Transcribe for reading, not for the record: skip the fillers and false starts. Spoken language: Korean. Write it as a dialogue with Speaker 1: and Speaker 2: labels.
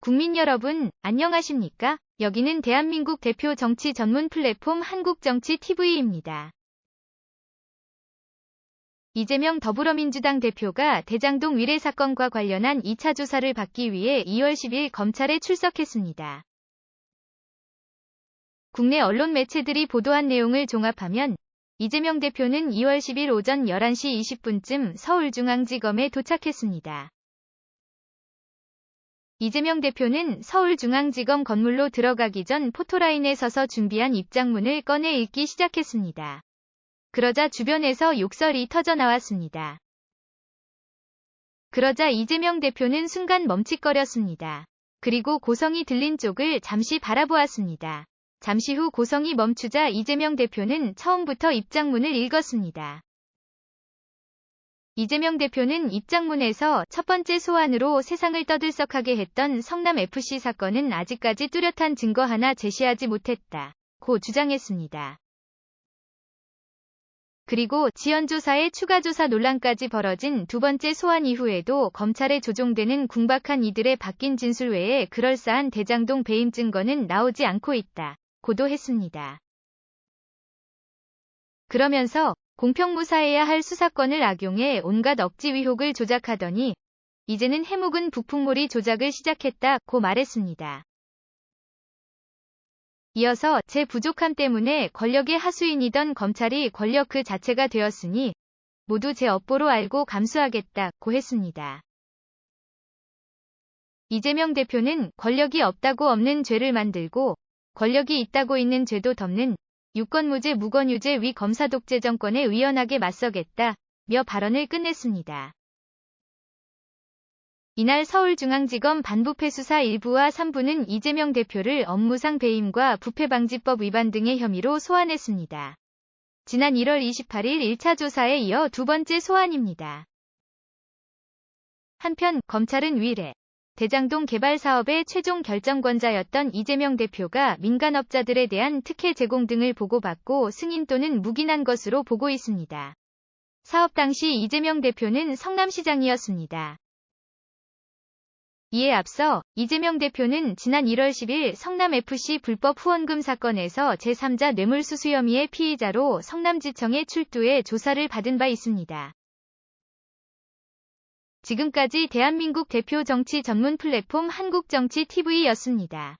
Speaker 1: 국민 여러분, 안녕하십니까? 여기는 대한민국 대표 정치 전문 플랫폼 한국정치TV입니다. 이재명 더불어민주당 대표가 대장동 위례 사건과 관련한 2차 조사를 받기 위해 2월 10일 검찰에 출석했습니다. 국내 언론 매체들이 보도한 내용을 종합하면 이재명 대표는 2월 10일 오전 11시 20분쯤 서울중앙지검에 도착했습니다. 이재명 대표는 서울중앙지검 건물로 들어가기 전 포토라인에 서서 준비한 입장문을 꺼내 읽기 시작했습니다. 그러자 주변에서 욕설이 터져 나왔습니다. 그러자 이재명 대표는 순간 멈칫거렸습니다. 그리고 고성이 들린 쪽을 잠시 바라보았습니다. 잠시 후 고성이 멈추자 이재명 대표는 처음부터 입장문을 읽었습니다. 이재명 대표는 입장문에서 첫 번째 소환으로 세상을 떠들썩하게 했던 성남FC 사건은 아직까지 뚜렷한 증거 하나 제시하지 못했다고 주장했습니다. 그리고 지연조사에 추가조사 논란까지 벌어진 두 번째 소환 이후에도 검찰에 조종되는 궁박한 이들의 바뀐 진술 외에 그럴싸한 대장동 배임 증거는 나오지 않고 있다고도 했습니다. 그러면서 공평무사해야 할 수사권을 악용해 온갖 억지 의혹을 조작하더니 이제는 해묵은 북풍몰이 조작을 시작했다고 말했습니다. 이어서 제 부족함 때문에 권력의 하수인이던 검찰이 권력 그 자체가 되었으니 모두 제 업보로 알고 감수하겠다고 했습니다. 이재명 대표는 권력이 없다고 없는 죄를 만들고 권력이 있다고 있는 죄도 덮는 유권무죄 무권유죄 위 검사 독재 정권에 의연하게 맞서겠다며 발언을 끝냈습니다. 이날 서울중앙지검 반부패 수사 1부와 3부는 이재명 대표를 업무상 배임과 부패방지법 위반 등의 혐의로 소환했습니다. 지난 1월 28일 1차 조사에 이어 두 번째 소환입니다. 한편 검찰은 위례 대장동 개발 사업의 최종 결정권자였던 이재명 대표가 민간업자들에 대한 특혜 제공 등을 보고받고 승인 또는 묵인한 것으로 보고 있습니다. 사업 당시 이재명 대표는 성남시장이었습니다. 이에 앞서 이재명 대표는 지난 1월 10일 성남FC 불법 후원금 사건에서 제3자 뇌물수수 혐의의 피의자로 성남지청에 출두해 조사를 받은 바 있습니다. 지금까지 대한민국 대표 정치 전문 플랫폼 한국정치TV였습니다.